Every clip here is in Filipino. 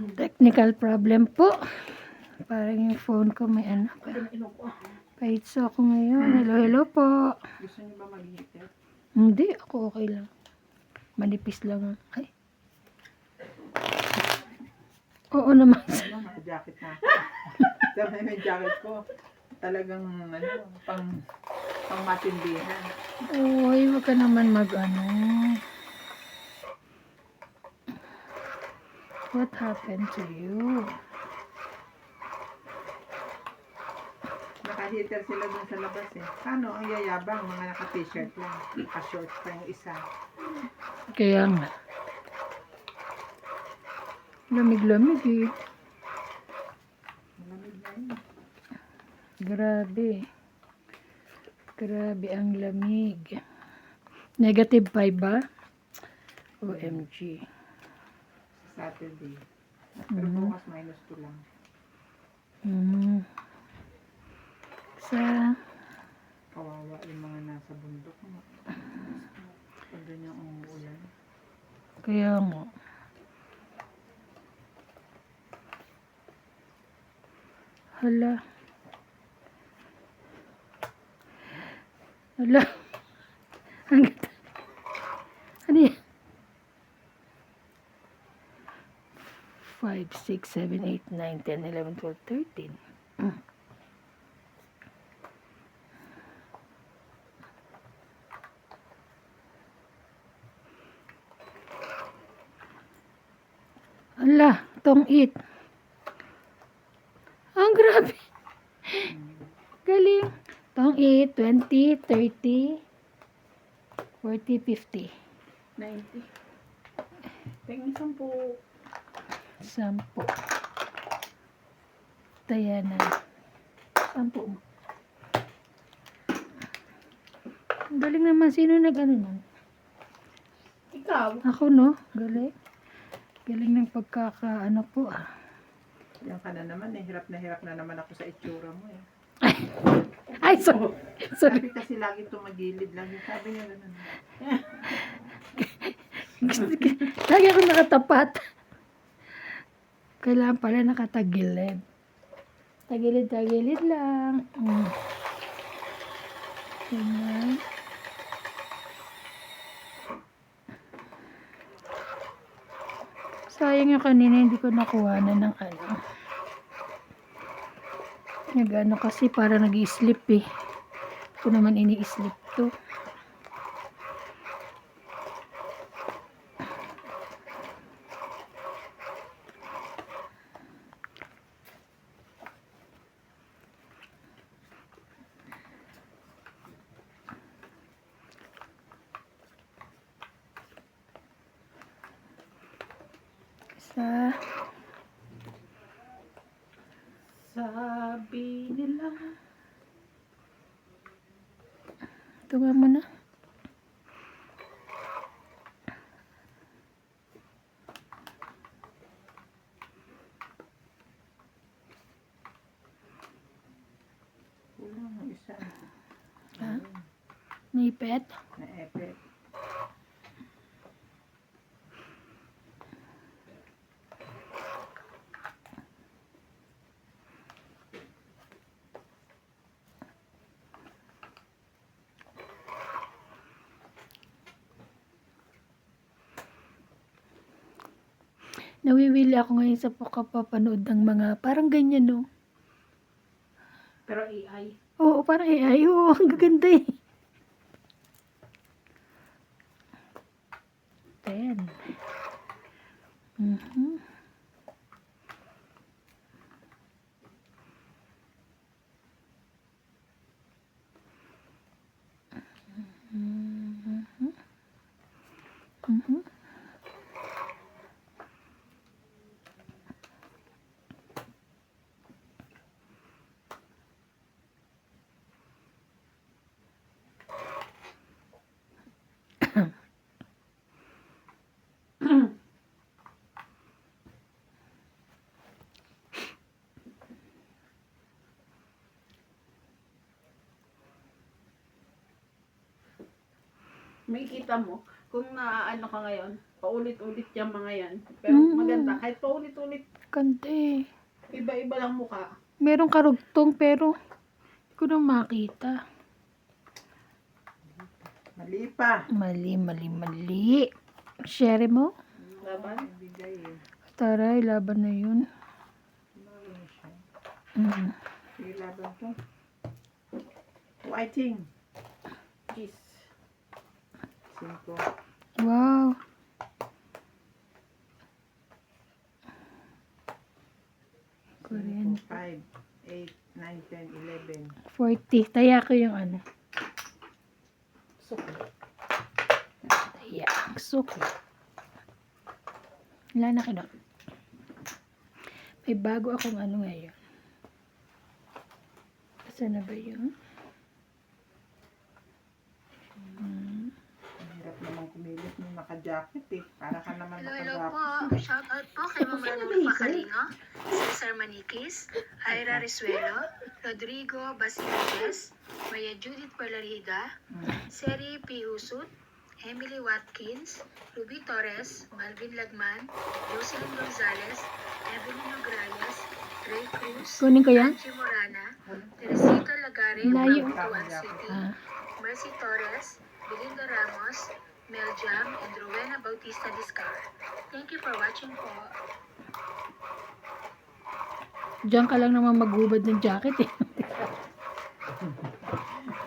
Technical problem po. Parang yung phone ko may ano. Paitso ako ngayon. Hello, hello po. Gusto niyo ba mag-heater? Hindi, ako okay lang. Manipis lang. Ay. Oo naman. Ano, naka-jacket na ako. Sabi may jacket ko. Talagang, pang matindihan. Uy, wag ka naman mag-ano. What happened to you? Naka-heater sila dun sa labas eh. Paano ang yayabang? Mga naka-t-shirt lang. Naka-short pa yung isa. Kaya nga. Lamig-lamig eh. Malamig na yun. Grabe. Grabe ang lamig. Negative 5 ba? OMG. Saturday. Pero bukas -2 lang. Sa Kawawa yung mga nasa bundok. Pag ganyan umuulan. kaya mo. Hala. Hala. Ang ganda. Ano yan? 5, 6, 7, 8, 9, 10, 11, 12, 13. Ala, tong it. Ang grabe. Galing. Tong it, 20, 30, 40, 50. 90. Tingin 10. 10. Tayana. 10. Ang galing naman. Sino nag-ano nun? Ikaw? Ako, no? Galing. Galing ng pagkakaano po, ah. Yan ka na naman eh. Hirap na naman ako sa itsura mo eh. Ay, sorry. Sorry. Sabi kasi lagi tumagilid lang. Sabi niya ganun. Lagi ako nakatapat. Kailangan pala nakatagilid. Tagilid lang. Ganyan. Sayang yung kanina hindi ko nakuha na ng ano. Nag-ano kasi para nag-i-sleep eh. Ko naman ini-sleep to. Sabi nila. Tunga mo na. Kulang ang isa. Ha? Naipet? Na-epet. Nawiwili ako ngayon sa kapapanood ng mga parang ganyan, no? Pero AI. Oo, parang AI. Oo, ang gaganda eh. 10. Makikita mo kung naaano ka ngayon, Paulit-ulit yung mga yan. Pero maganda. Kahit paulit-ulit, Kante. iba-iba lang mukha. Merong karugtong pero hindi ko na makita. Mali pa. Mali. Share mo? Laban? Bigay eh. Taray, laban na yun. Mali siya. Mm. Sige, laban to. Whiting. Cheese. 5. Wow. 5, 8, 9, 10, 11. 40. Taya ko yung ano. Suki. Taya. Suki. Wala na kinot. May bago akong ano ngayon. Saan na ba yun? Ang hirap naman kumilit ng naka-jacket eh. Para ka naman Hello naka-jacket. po. Shoutout po kay Ma'am Ranul Pacalino, Cesar Maniquis, Ira Risuelo, Rodrigo Basiles, Maria Judith Palarida, Seri P. Husut, Emily Watkins, Ruby Torres, Malvin Lagman, Jocelyn Gonzalez, Evelyn Nograles, Ray Cruz, Kunin ko yan? Angie Morana, Teresita Lagarin Layo. from Butuan City, Ah. Mercy Torres, Belinda Ramos, Mel Jam, and Rowena Bautista Discar. Thank you for watching po. Diyan ka lang naman maghubad ng jacket eh.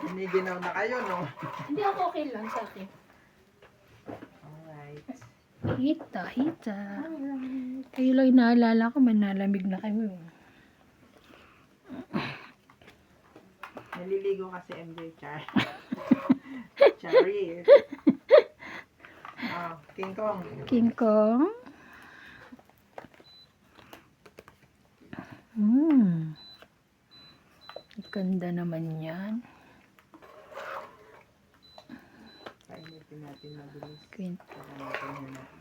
Hiniginaw na kayo, no? Hindi ako okay lang sa akin. Alright. Hita. Kayo lang inaalala ko, manalamig na kayo. Naliligo kasi MJ Char. Charis. Oh, King Kong. King Kong. Ganda naman yan. Painitin natin mabilis. Queen. Para natin hinaan.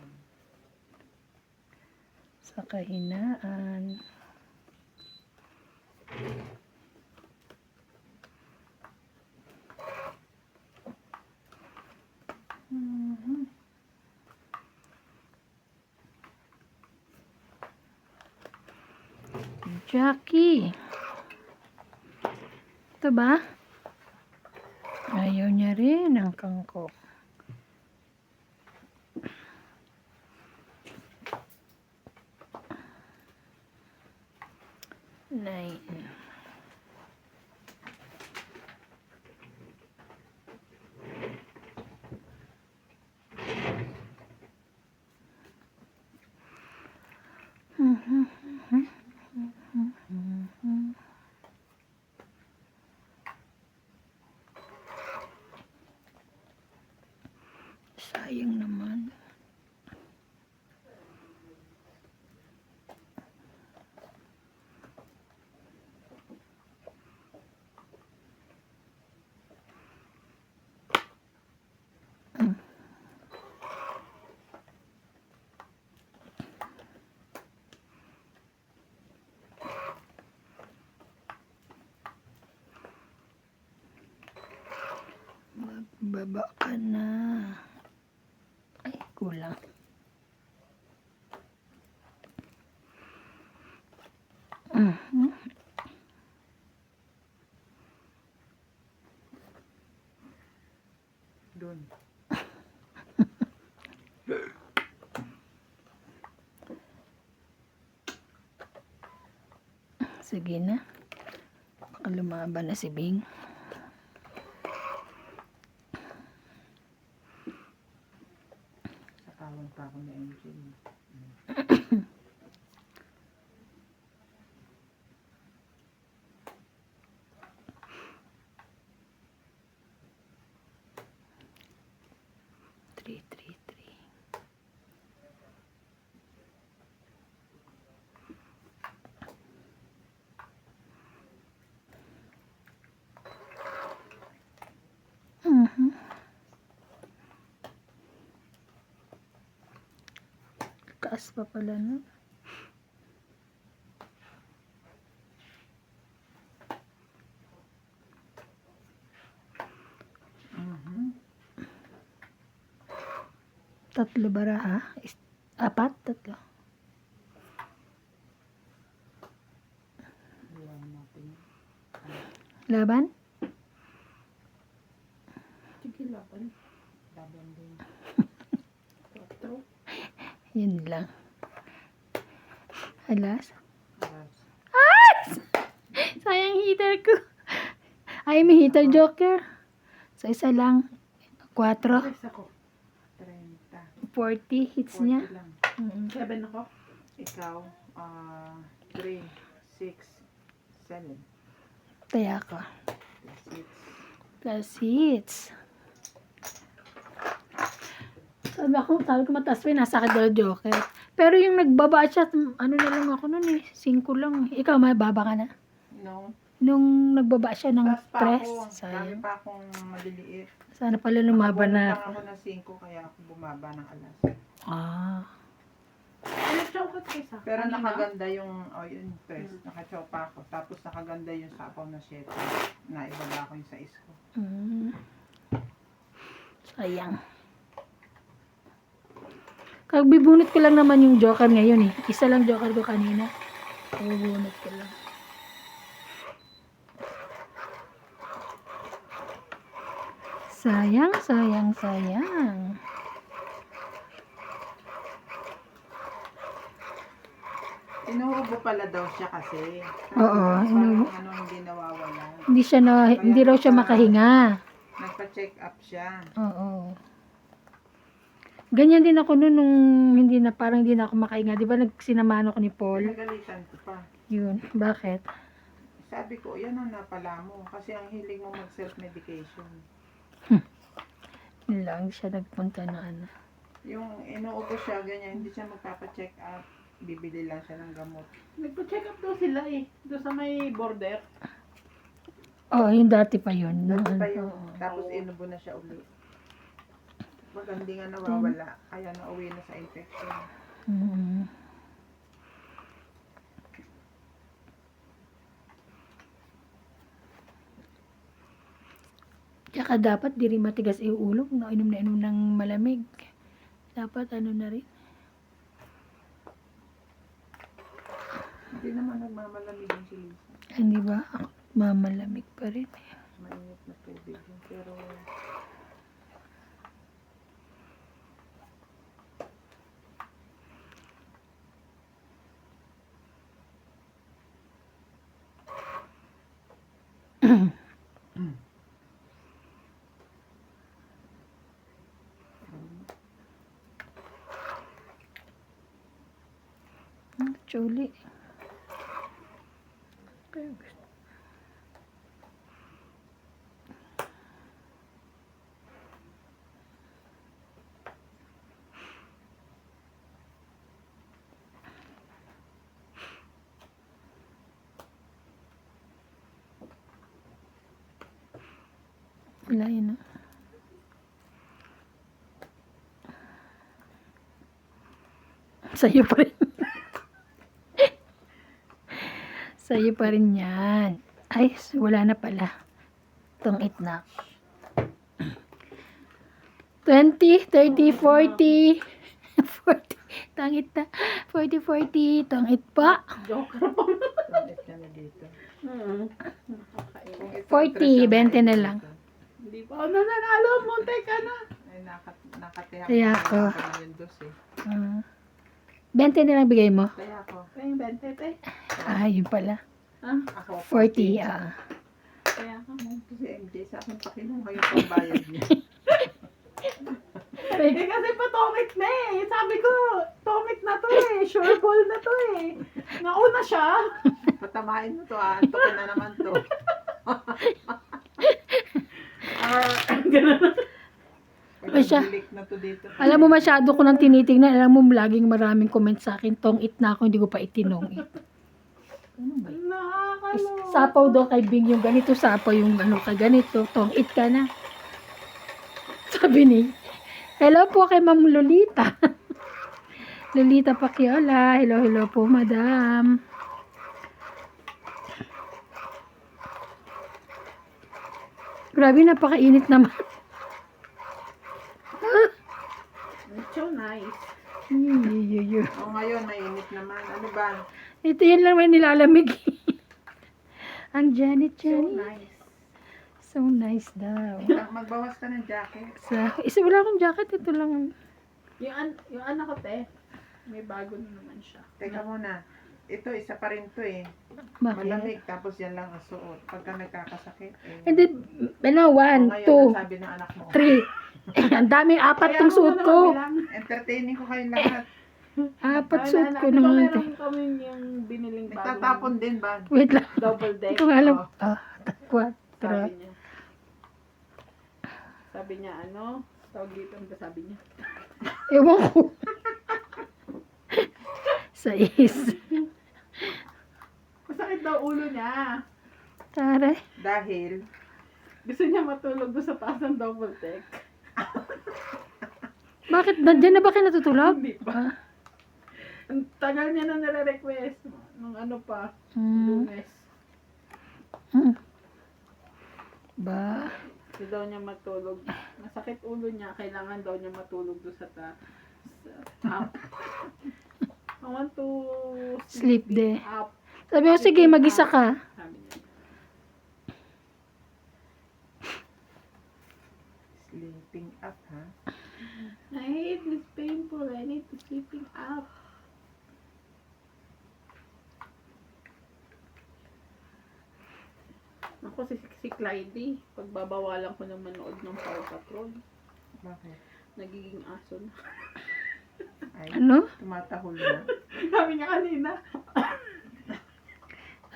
Sa kahinaan. Jackie. Ito ba? Ayaw niya rin ang kangkong. Nine. Sayang naman. Magbaba ka na. Ay, kulang. Doon. Sige na. Baka lumaban na si Bing. Sakawan pa ako ni MJ. Three, three, three. Taas pa pala, no? Tatlo baraha. Apat? Tatlo. Alam natin. Laban? Sige, laban. Laban din. 4. Yun lang. Alas. Alas. Sayang heater ko. Ay, may heater joker. So, isa lang. 4. Alas ako. 30. 40 hits niya. 40 lang. 7 ako. Ikaw, 3, 6, 7. Kaya ko. Plus 6. Plus hits. Sabi ko mataas pa yun, nasa akin daw joker. Pero yung nagbaba siya, ano na lang ako nun 5 lang. Ikaw, may baba ka na? No. Nung nagbaba siya ng Plus pa press. ako. Dami Sayang. pa akong maliliit. Sana pala lumaban Nakabunot na lang ako. ako ng 5 kaya ako bumaba ng alas. Ah. Nag-chocolate kayo sa Pero kanina? nakaganda yung, yun, press. Nakachopa ako. Tapos nakaganda yung sapaw na 7. Naibaba ko yung 6 ko. Sayang. Kagbibunot ko lang naman yung joker ngayon eh. Isa lang joker ko kanina. Kagbibunot ko lang. Sayang, sayang, sayang. Inuubo pala daw siya kasi. Oo, Parang hindi nawawala. Hindi raw siya makahinga. Nagpa-check up siya. Oo. Ganyan din ako noon nung parang hindi na ako makahinga. Di ba nagsinamano ko ni Paul? Nagalitan ko pa. Yun. Bakit? Sabi ko, yan ang napala mo. Kasi ang hilig mo mag-self-medication. Yun lang siya nagpunta na ano. Yung inuubo siya, ganyan, hindi siya magpapa-check up. Bibili lang siya ng gamot. Nagpa-check up daw sila eh. Doon sa may border. Oo, yung dati pa yun. Dati pa yun. Oo. Tapos inubo na siya uli. Pag hindi nga nawawala, kaya nauwi na sa infection. Mm. Tsaka dapat di rin matigas yung ulo kung nainom na inom ng malamig. Dapat ano na rin. Hindi naman nagmamalamig yung si Lisa. Hindi ba? Ako mamalamig pa rin. Mainit na tubig yun. Pero Chuli. Okay. Wala yun. Sa'yo pa rin. Sa'yo pa rin yan. Ay, wala na pala. Tungit na. 20, 30, 40. 40. Tangit na. 40, 40. Tungit pa. Joker pa. tungit ka na dito. Nakakaiba. Kung ito, 40, 20 na lang. Hindi pa ako nananalo. Munti ka na. Ay, nakatiyak Kaya ko. ako. Ako na yung dos eh. 20 na lang bigay mo. Kaya ako. Kaya yung 20 te. Ah, yun pala. Ah, Ako 40. Ah. kaya ka mo. Kasi MJ sa akin pa kinuha yung pambayad niya. Eh kasi patongit na eh. Sabi ko, tongit na to eh. Sure ball na to eh. Nauna siya. Patamain mo to antokin na naman to. Ganun. Ay, siya. Pag-bilik na to dito. Alam mo, masyado ko nang tinitingnan. Alam mo, laging maraming comment sa akin. Tongit na ako, hindi ko pa itinongit. Nakakalo. Sapaw daw kay Bing yung ganito. Sapaw yung ano ka ganito. Tongit ka na. Sabi ni, hello po kay Ma'am Lolita. Lolita Pacquiaola. Hello, hello po, madam. Grabe, napakainit naman. So nice. Yuyu. O ngayon, mainit naman. Ano ba? Ito yan lang may nilalamig. Ang Janet So Janet. nice. So nice daw. Magbawas ka ng jacket. Isa wala akong jacket. Ito lang. Yung anak ko, te, may bago na naman siya. Teka muna. Ito, isa pa rin to eh. Bakit? Malamig, tapos yan lang ang suot. Pagka nagkakasakit eh. And then, ano, O 1, ngayon, 2, ang sabi ng anak mo. 3. Ang daming apat tong suot ko. Entertaining ko kayong lahat. Apat suot ko Di ba naman. meron kami yung biniling bago? Nagtatapon din ba? Wait lang. Double deck. Hindi ko nga alam. Oo. Takwat. Sabi niya. Sabi niya, ano? Tawag dito, ano ba sabi niya? Ewan ko. Sais. Masakit daw ulo niya. Tara. Dahil, Gusto niya matulog doon sa taas ng double deck. Bakit? Nandiyan na ba kayo natutulog? Hindi pa. Ah. Ang tagal niya na nire-request. Nung ano pa, Hmm. Lunes. Hmm. Ba? Gusto daw niya matulog. Masakit ulo niya. Kailangan daw niya matulog doon sa taas. Up. I want to Sleep day. up. Sabi ko, sige, mag-isa ka. Sabi niya. sleeping up ha? I hate this painful. I need to sleeping up. Ako si Clyde, pagbabawalan ko ng manood ng Paw Patrol, Bakit? nagiging aso na. Ay, Ano? tumatahol na. Sabi niya kanina.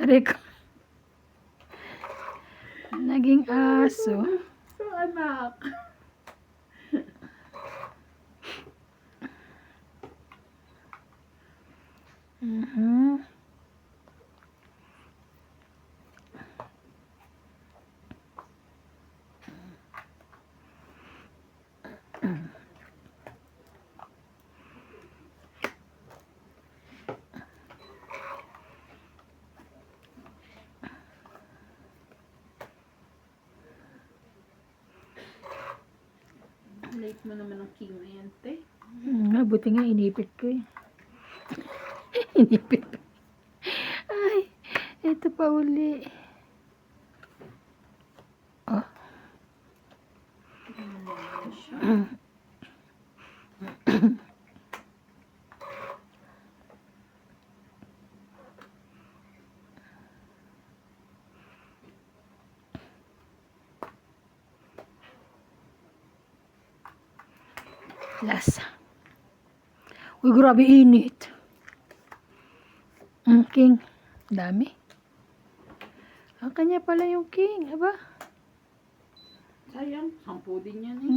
Aray ko. Naging aso. So anak. Mhm. Late mo naman ang king na yan, te. Buti nga inipit ko eh. Inipit ko. Ay, ito pa uli. Oh. Lasa. Uy, grabe init. King. Dami. Ang kanya pala yung king. Aba? Sayang, 10 din yan eh.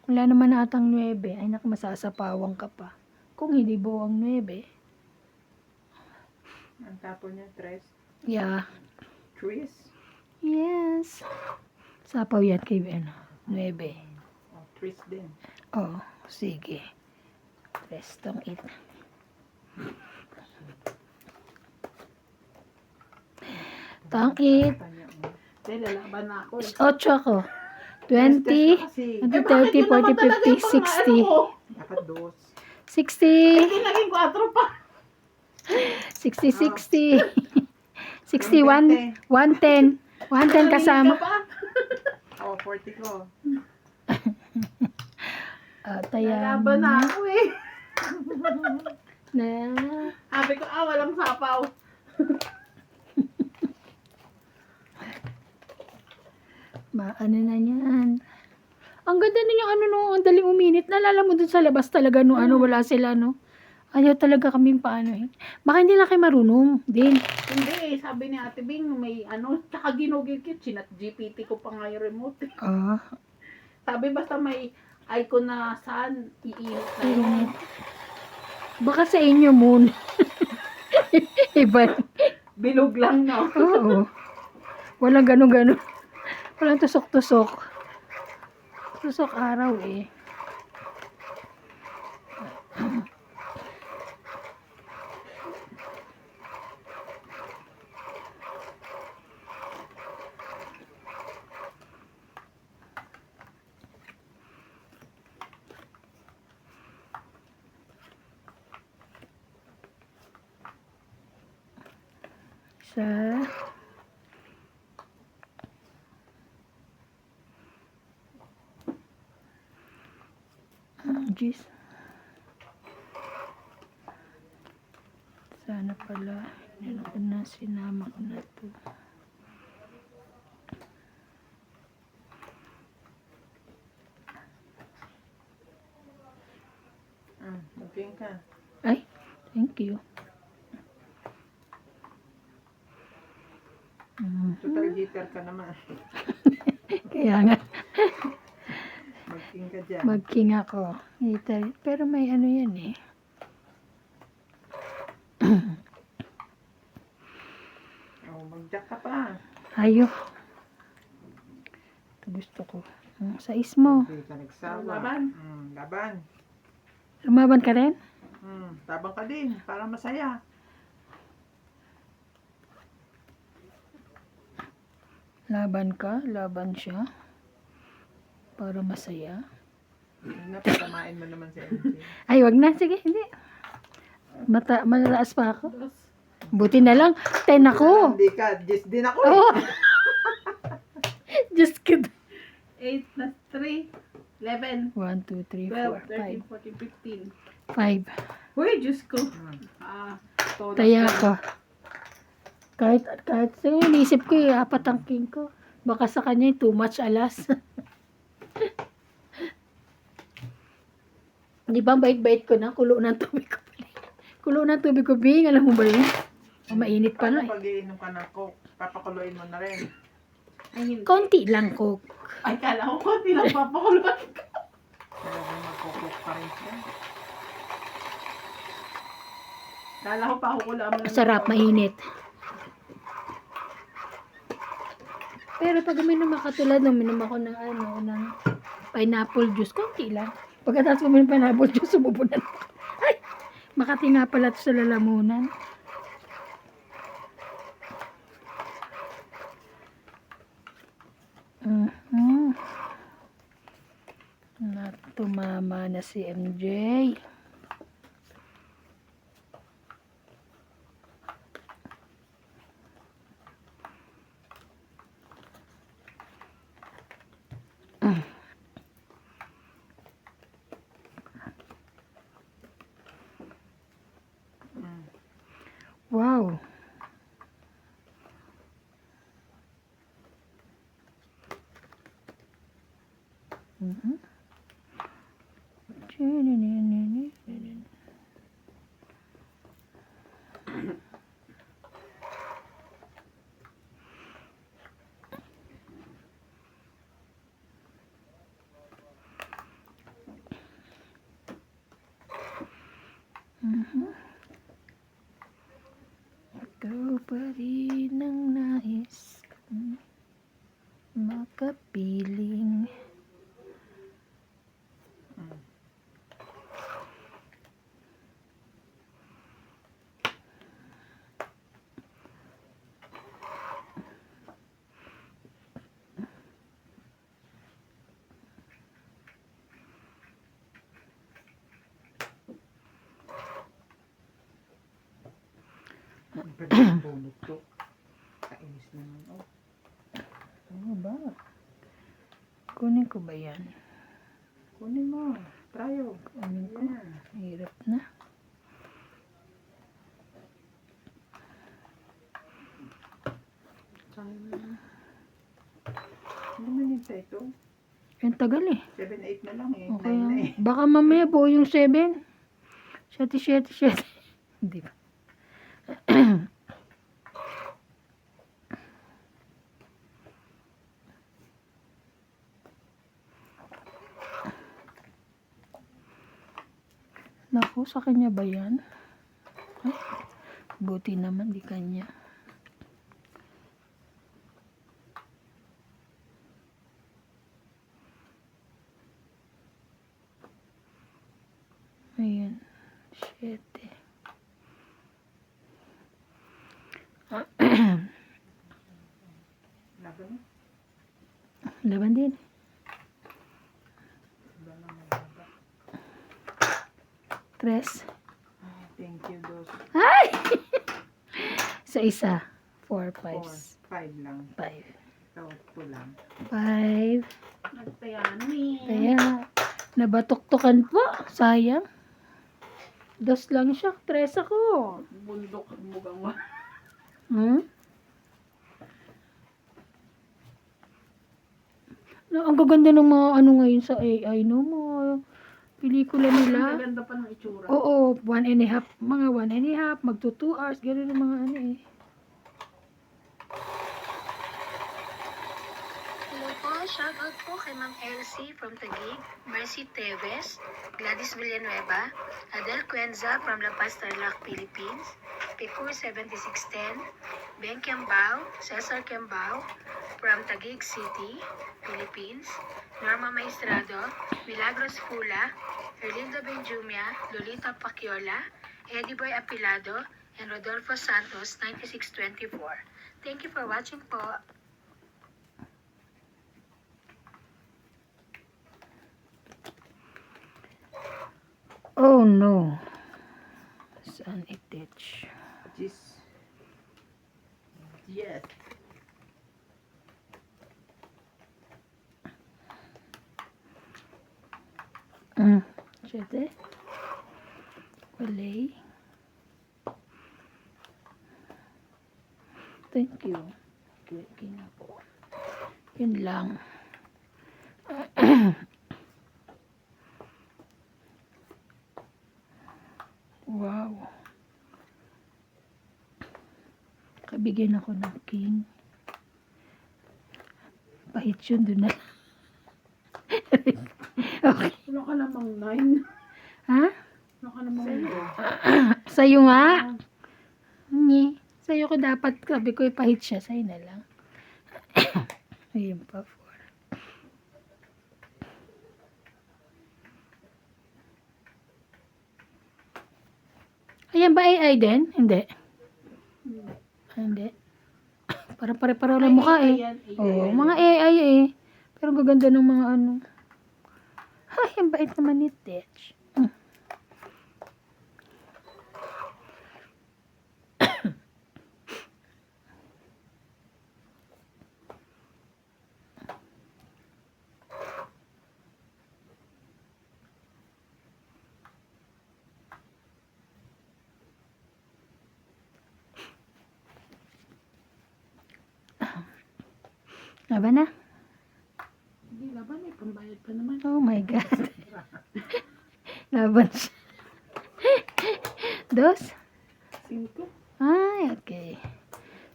Wala naman atang 9. Ay, naku, masasapawang ka pa. Kung hindi buwang 9. Ang tapon niya, tres. Yeah. Tris. Yes. Sapaw yan kay ano, 9. Oh, tris din. Oh, sige. Restong it. Tang it. Kanya mo. Te, lalaban na ako eh. 8 ako. 20, Kasi, 30, 40, 50, 60. dapat dos. 60. Hindi naging 4 pa. 60, 60. 61, 110. 110 kasama. Ka pa. Oh, 40 ko. Tayan. Lalaban na ako eh. Na. Sabi ko, walang sapaw. Ano na yan. Ang ganda na yung ano no, ang daling uminit. Nalala mo dun sa labas talaga no, ano, wala sila no. Ayaw talaga kaming paano eh. Baka hindi lang kayo marunong din. Hindi eh, sabi ni Ate Bing, may ano, tsaka ginugilkit, chinat GPT ko pa nga yung remote. Ah, Sabi basta may icon na saan, iinit na yun. init. Baka sa inyo moon. Iba. Bilog lang no. Oo. Walang gano-gano. Walang tusok-tusok. Tusok araw eh. Isa. Jeez. Sana pala. Yan ako na sinama ko na to. Magping ka. Ay, thank you. Total heater ka naman. Kaya nga, Magping ka dyan. mag-king ako. Heater. Pero may ano yan eh. Mag-jack ka pa. Ayo. Ito gusto ko. Sais mo. Hindi ka nagsawa. Laban. Laban. Lumaban ka rin? Tabang ka din. Para masaya. Laban ka? Laban siya? Para masaya? Napatamain mo naman si MJ. Ay, wag na. Sige, hindi. Malalaas pa ako. Dos. Buti na lang. 10 ako. Hindi ka. Just din ako. Oh. Just kidding. 8 plus 3. 11. 1, 2, 3, 12, 4, 13, 14, 15. 5. Uy, Diyos ko. Hmm. Todas Taya ka. ako. Kahit so, inisip ko yung 4 ang king ko. Baka sa kanya yung too much alas. Di ba ang bait-bait ko na? Kulo ng tubig ko pala. Kulo ng tubig ko, Bing. Alam mo ba yun? O, mainit pa na. Paano pag-iinom ka ng coke? Papakuloyin mo na rin. Ay, hindi. Konti lang, Coke. Ay, kala ko konti lang papakuloy. Talagang magkukok pa rin siya. Kala ko pakukulaan mo lang. Sarap, mainit. Pero pag uminom ako katulad nung uminom ako ng ng pineapple juice, konti lang. Pagkatapos uminom ng pineapple juice, sumubo na. Ay! Makati nga pala ito sa lalamunan. Tumama na si MJ. Wow. Ikaw pa rin ang nais kong makapiling. Ang pwede bunot to. Kainis naman. Oh. Ano ba? Kunin ko ba yan? Kunin mo. Tayo. Kunin ko. Yan. Hirap na. Hindi manita ito. Ang tagal eh. 7-8 na lang eh. Okay. 9 na eh. Baka mamaya buo yung 7. 7. Hindi ba? Naku, sa kanya ba yan? Ay, buti naman di kanya. Ayan. 7. Laban mo. Laban din. Laban na malaga. 3. Thank you, Dos. Ay! Sa isa. 4, 4, 5, 5 lang. 5. So, 2 lang. 5. Nagtayanin. Kaya, nabatuktukan po. Sayang. 2 lang siya. 3 ako. Bundok ang mugang mo. Hmm? No, ang gaganda ng mga ano ngayon sa AI, no? Mga pelikula nila. Maganda pa ng itsura. Oo, 1.5. Mga 1.5. Magto 2 hours. Ganun yung mga ano eh. Hello po, shoutout po kay Ma'am Elsie from Taguig, Mercy Teves, Gladys Villanueva, Adel Cuenza from La Paz, Tarlac, Philippines, Pikur 7610, Ben Kiambao, Cesar Kiambao from Taguig City, Philippines, Norma Maestrado, Milagros Fula, Erlinda Benjumia, Lolita Paciola, Eddie Boy Apilado, and Rodolfo Santos 9624. Thank you for watching po. Oh no. Saan ititch? Jeez. Yes. Siyete. Walay. Thank you. Okay na po. Yun lang. Wow. Kabigyan ako ng king. Pahit yun dun na. Okay. Wala ka namang 9. Ha? Wala ka namang 9. Sa'yo nga? Hindi. Sa'yo ko dapat, sabi ko, pahit siya. Sa'yo na lang. Ayun pa, 4. Ayan ba AI din? Hindi. Hindi. Para pare-pareho lang mukha eh. Oo, mga AI eh. Pero ang gaganda ng mga ano. Ay, ang bait naman ni Tetch. Laban na. Hindi laban eh. Pambayad pa naman. Oh my God. Laban siya. 2. 5. Ay, okay.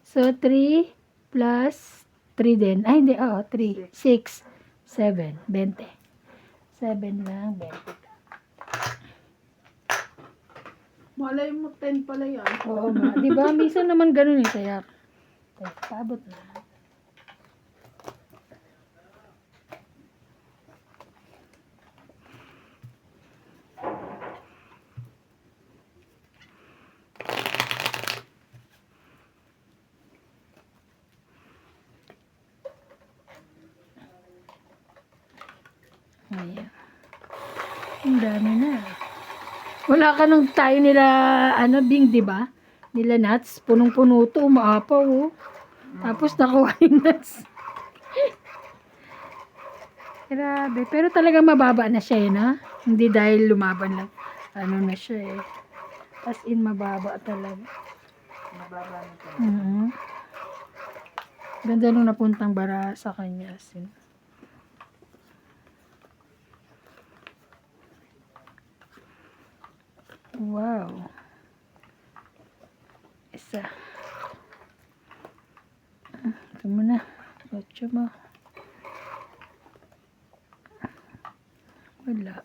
So, 3 plus 3 din. Ay, hindi. Oo, 3. 6, 7, 20. 7 lang, 20. Malay mo 10 pala yan. Oo nga. Di ba? Minsan naman ganun eh. Kaya, tabot na. Ayan. Ang dami na. Wala ka nung tayo nila, ano, Bing, di ba? Nila nuts. Punong-puno to, umaapaw, oh. Tapos nakuha yung nuts. Grabe. Pero talagang mababa na siya, eh, na? Hindi dahil lumaban lang. Ano na siya, eh. As in, mababa talaga. Mababa na ito. Ganda nung napuntang bara sa kanya, as in. Wow. Isa. Ito muna. 8 mo. Wala.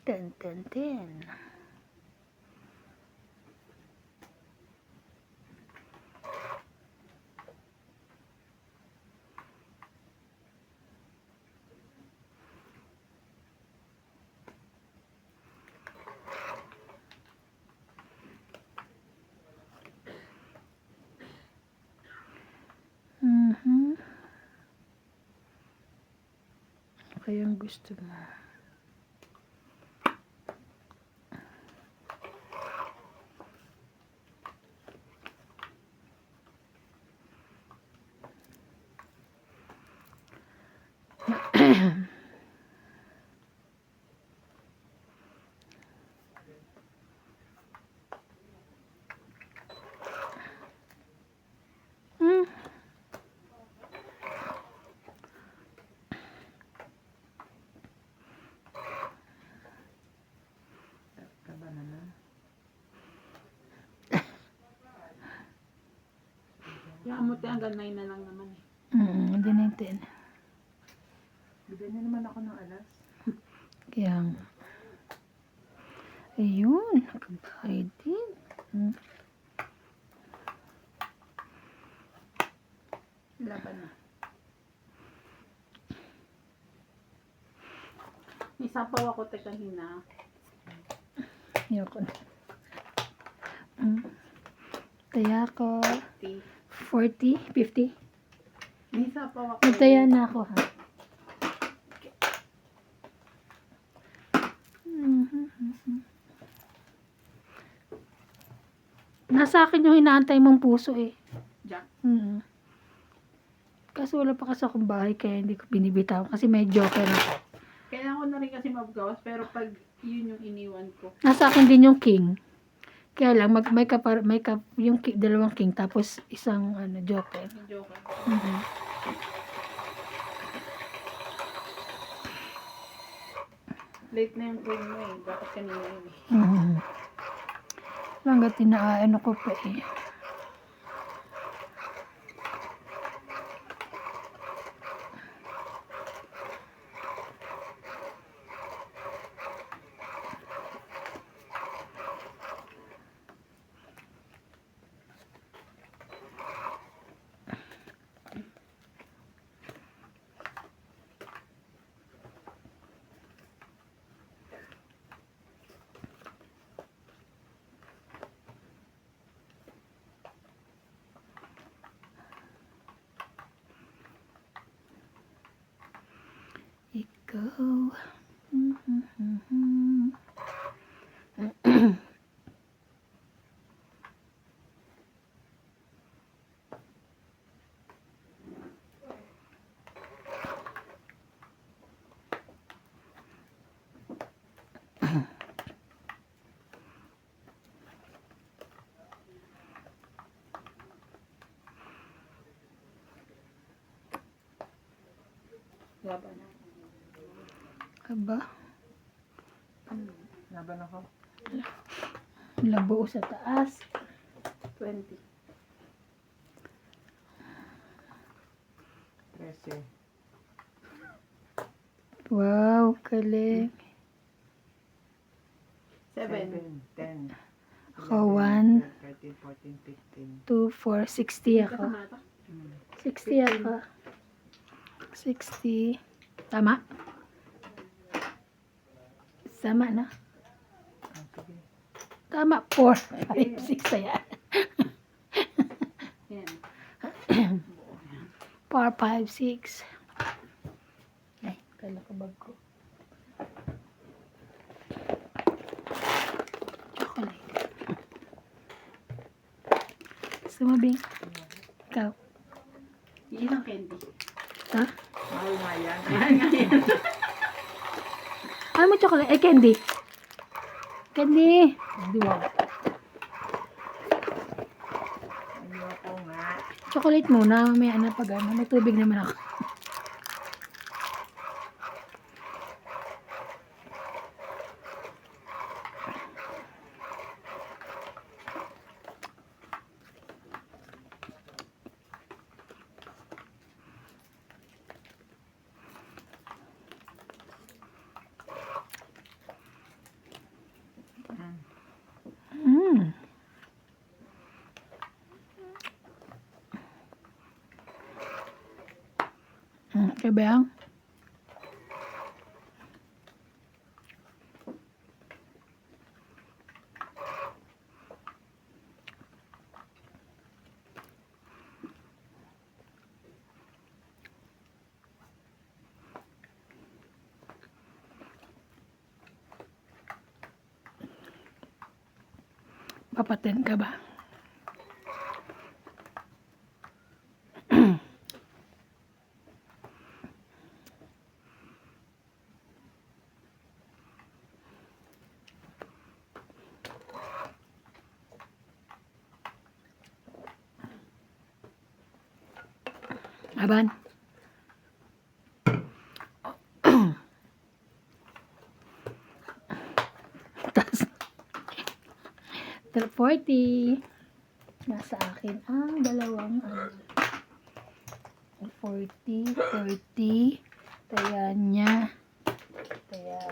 Ten, ten, ten. kayang gusto mo? Hmm. Kaba naman. Yung amote hanggang 9 na lang naman eh. Hindi na yung 10. Bigyan niyo naman ako ng alas. Kaya nga. Ayun, nakabayad din. Laban na. Isapaw ako kanina. Ayoko na. Taya ko. 40, 50. Isapaw ako. Magtaya na ako ha. Nasa akin yung inaantay mong puso eh. Jack. Kaso wala pa kasi akong bahay kaya hindi ko binibitaw kasi may joker ako. Kailangan ko na rin kasi maggawas pero pag yun yung iniwan ko. Nasa akin din yung king. Kaya lang yung dalawang king tapos isang joker. Medyo ka. Late na yung queen mo eh. Dapat kanina yun eh. Hanggat tinaano ko pa eh. Ikaw. Laban na. Aba, Laban ako. labo sa taas. 20. 13. Wow, galing. 7. 10. Ako, 1, 13, 14, 15. 2, 4, 60 ako. Kasama ito. 60 ako. 60. Tama? Tama na. Sige. Tama, 4, 5, 6 na yan. Yan. 4, 5, 6. Ay, kala ko bag ko. Chocolate. Sumabing. Ikaw. Ilang candy. Ha? Mahal nga yan. Ano mo chocolate? Eh, candy. Candy. Hindi, wow. Ayoko nga. Chocolate muna. May ano pag ano. May tubig naman ako. Mm. Okay ba yan? Papaten ka ba? Aban. Tas 40. Nasa akin ang dalawang 40, 30. Taya niya. Taya.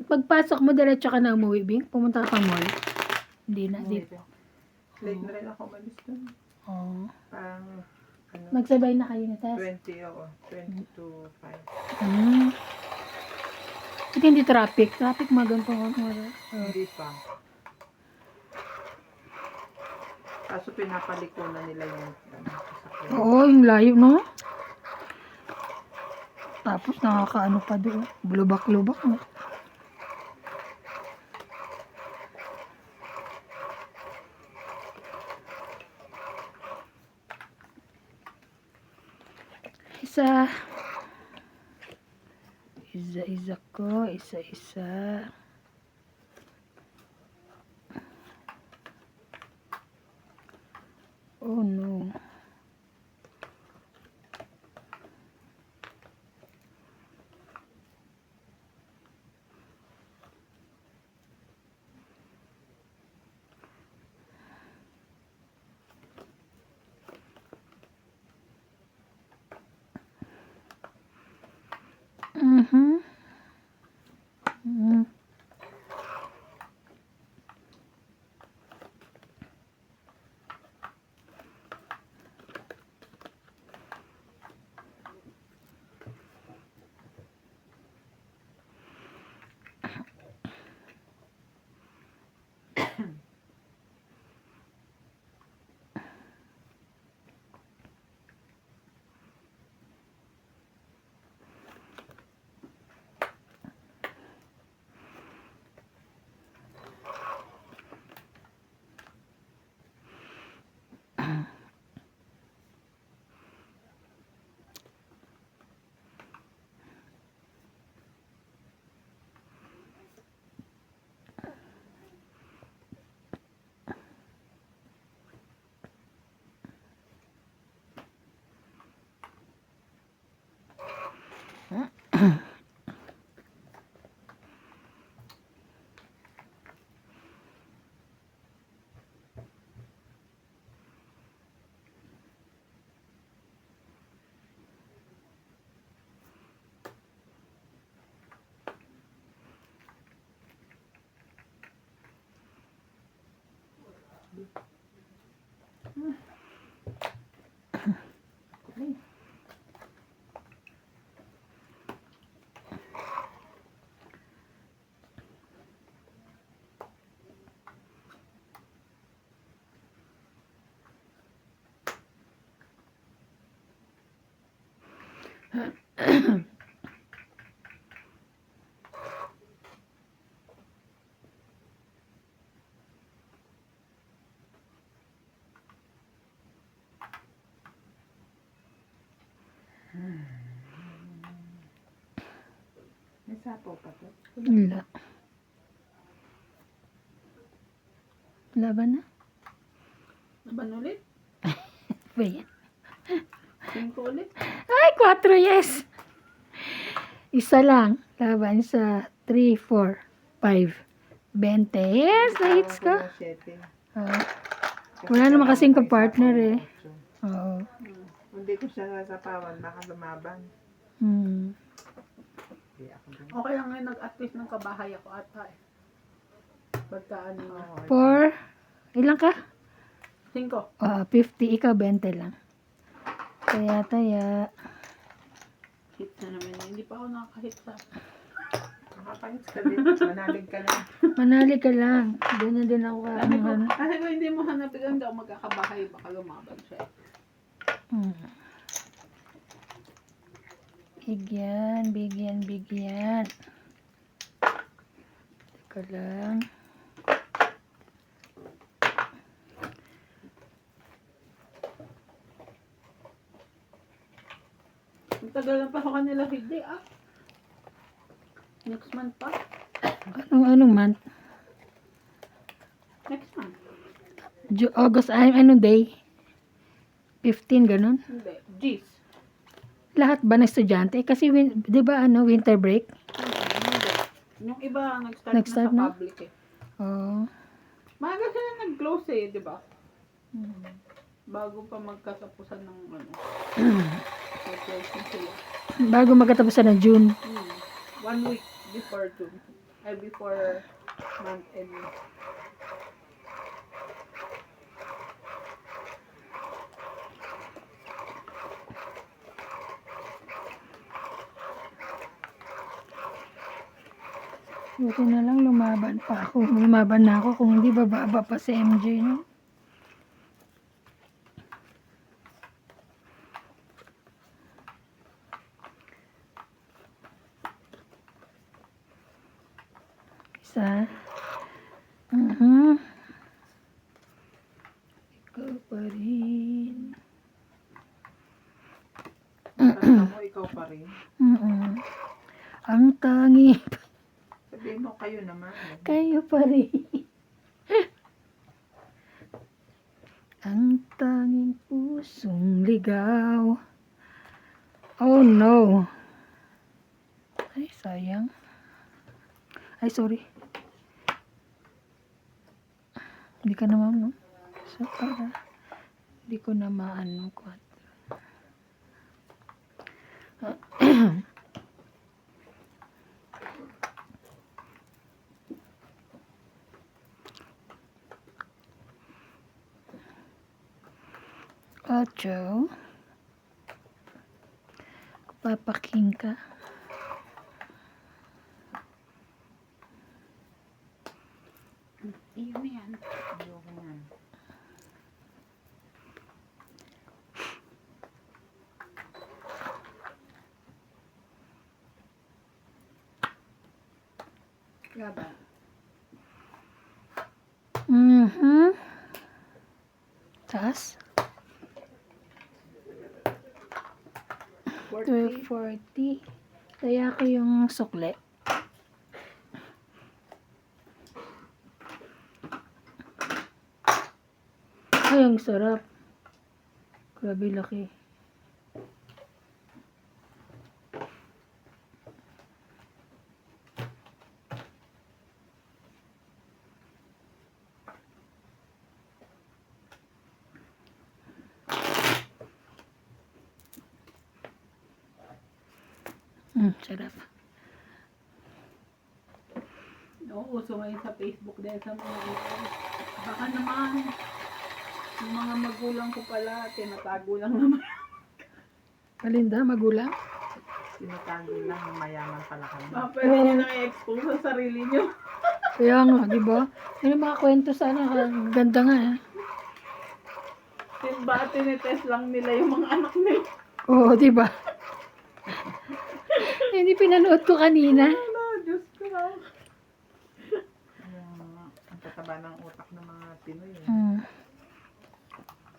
Pagpasok mo, diretso ka na umuwi, Bing? Pumunta ka pa mall? Hindi na, di. Late na rin ako umalis dun. Oh. Parang, ano, Magsabay na kayo ni Tess? 20 ako. 20 to 5. Ito hindi traffic. Traffic magandang Hindi pa. Kaso pinapalikunan nila yung sasakyan. Oo, yung layo, no? Tapos nakakaano pa doon. Lubak-lubak, no? Isa ko, isa. Oh no. Mhm. May sapaw pa to. Wala. Laban na? Laban ulit? Ba yan? 5 ulit? Ay, 4, yes! Isa lang. Laban sa 3, 4, 5, 20. Yes, na-hits ko. Wala naman kasing ka-partner eh. Oo. Hindi ko siya sasapawan, baka lumaban. Hmm. Hindi ako dun. Okay lang ngayon nag-at-least ng kabahay ako ata eh. Pagkaan na. Oo, 4. Ilan ka? 5. 50. Ikaw, 20 lang. Taya. Hit na naman yun. Hindi pa ako nakaka-hit sa... Makakayos ka din. Manalig ka lang. Manalig ka lang. Ganyan din ako. Kasi kung hindi mo hanapin, hindi ako magkakabahay, baka lumaban siya. Hmm. Bigyan, bigyan, bigyan. Teka lang. Ang tagal na pa sa kanila, hindi ah. Next month pa. Anong month? Next month. August, anong day? 15, ganun? Hindi. G's. Lahat ba ng estudyante? Kasi, di ba, winter break? Hindi. Yung iba, nag-start Nag-start na na? sa public eh. Oo. Maaga sila nag-close eh, di ba? Bago pa magkatapusan ng ano. So, sila. Bago magkatapos na ng June. 1 week before June. Ay, before month end. Buti na lang lumaban pa ako. Lumaban na ako kung hindi bababa pa si MJ, no? Isa. Ikaw pa rin. Tanda mo, ikaw pa rin. Ang tangi. Sabihin mo, kayo naman. Kayo pa rin. Ang tanging pusong ligaw. Oh no. Ay, sayang. Ay, sorry. Hindi ka naman, no? So, para hindi ko na maano ko. Ocho. Papaking ka. Iyo na yan. Ayoko yan. Laban. Taas? 40. 1240. Kaya ko yung sukle. Ay, ang sarap. Grabe laki. Sarap. Uso ngayon sa Facebook dahil sa mga baka naman yung mga magulang ko pala tinatago lang naman. Kalinda, magulang? Tinatago lang, mayaman pala kami. Pwede nyo nang i-expose sa sarili nyo. Kaya nga, di ba? Yung mga kwento sana, ganda nga eh. Ba, tinitest lang nila yung mga anak nila. Oo, di ba? Hindi pinanood ko kanina. Ano, Diyos ko lang. Ang tataba ng utak ng mga Pinoy.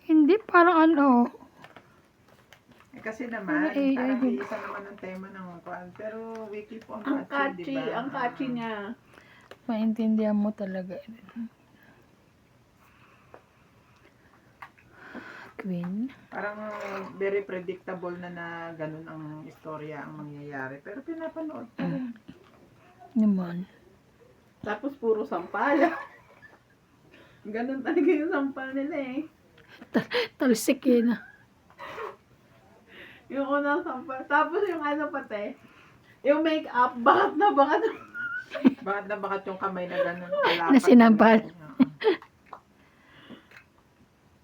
Hindi, parang ano. Kasi naman, Ay, parang isa naman ang tema ng kuwan. Pero wiki po Ang ang catchy, catchy, diba? ang catchy niya. Maintindihan mo talaga. Queen. Parang very predictable na ganun ang istorya ang mangyayari. Pero pinapanood pa rin. Naman. Tapos puro sampal. Ganun talaga yung sampal nila eh. Talsik yun. Yung unang sampal. Tapos yung ano pati, yung make-up, bakat na bakat. Bakit na bakit yung kamay na ganun? Na sinampal.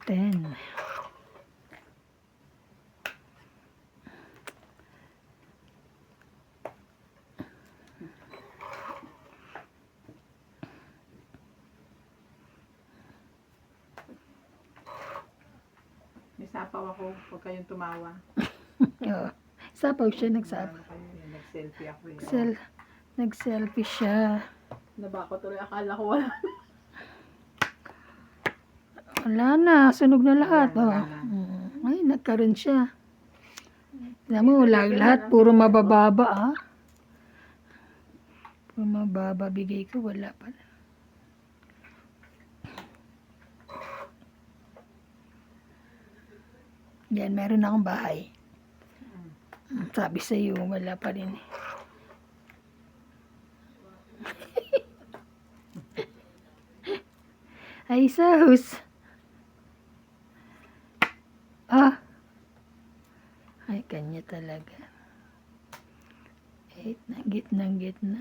10. Sinasapaw ako pag kayong tumawa. Oo. Sapaw siya, nagsapaw. Ano kayo, nag-selfie ako eh. Nag-selfie siya. Nabako tuloy. Akala ko wala. Wala na, sunog na lahat. Wala Oh. na. Ay, nagkaroon siya. Alam mo, lahat puro mabababa, ah. Puro mababa bigay ko, wala pa. Yan, meron akong bahay. Sabi sa'yo, wala pa rin eh. Ay, sus. Ah. Ay, kanya talaga. Gitna.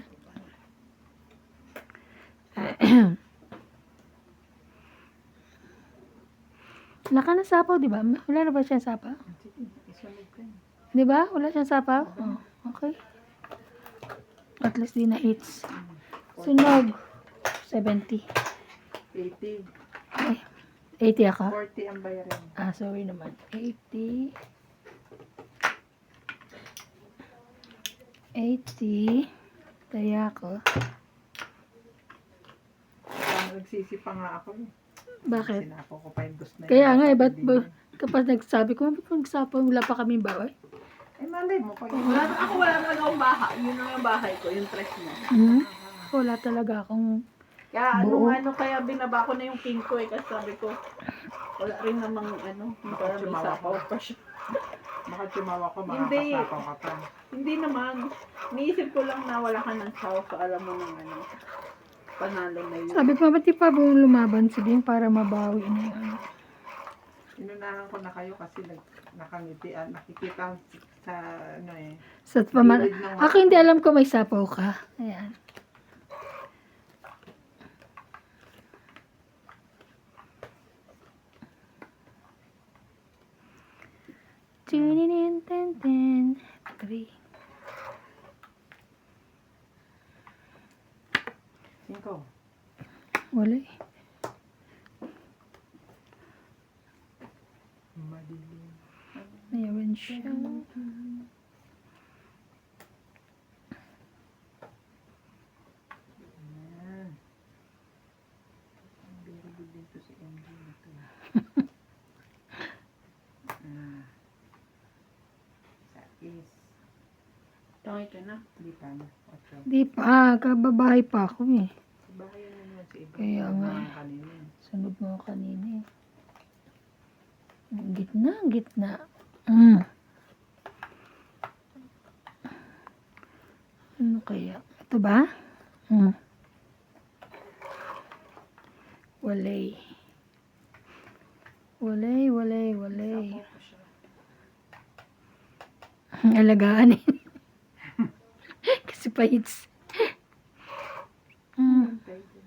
Wala ka na sapaw, di ba? Wala na ba siya sapaw? Sige, isunod ko yun. Di ba? Wala siyang sapaw? Oh, okay. At least di na hits. Sunog. 70. 80. Ay, 80 ako? 40 ang bayarin. Ah, sorry naman. 80. 80. Kaya ako. Parang nagsisipa nga ako eh. Bakit? Sinapo ko pa yung gusto na Kaya yun. nga, ba't ba, kapag nagsabi ko, ba't nagsabi, wala pa kaming bahay? Eh, malay mo. Pag Ako wala naman akong bahay. Yun lang yung bahay ko. Yung tres mo. Wala talaga akong, Kaya Buo. kaya binaba ko na yung king ko eh. Kasi sabi ko, wala rin namang para may sapaw pa siya. baka tumawa ko, Hindi. makakasapaw ka pa. Hindi naman. Niisip ko lang na wala ka ng saw. So alam mo ng panalo na yun. sabi ko, ba't di pa buong lumaban si Bing para mabawi na yun? Inunahan ko na kayo kasi nakangiti, nakikita sa ano eh. Sa Gilid ng ako hindi alam ko may sapaw ka. Ayan. Tuninin, ten, ten. 3. 5. Wala eh. Madilim. Mayroon siya. Ayan. Very good dito si MJ nito. Sa is. Tangay ka na. Di pa na. 8. Di pa, kababahay pa ako eh. Sa bahay na naman si Iba. Kaya nga. Kanina. Sunod mo kanina eh. Gitna. Ano kaya? Ito ba? Walay. Sapaw ko siya. Alagaan eh. Kasi pa hits. Tayo din.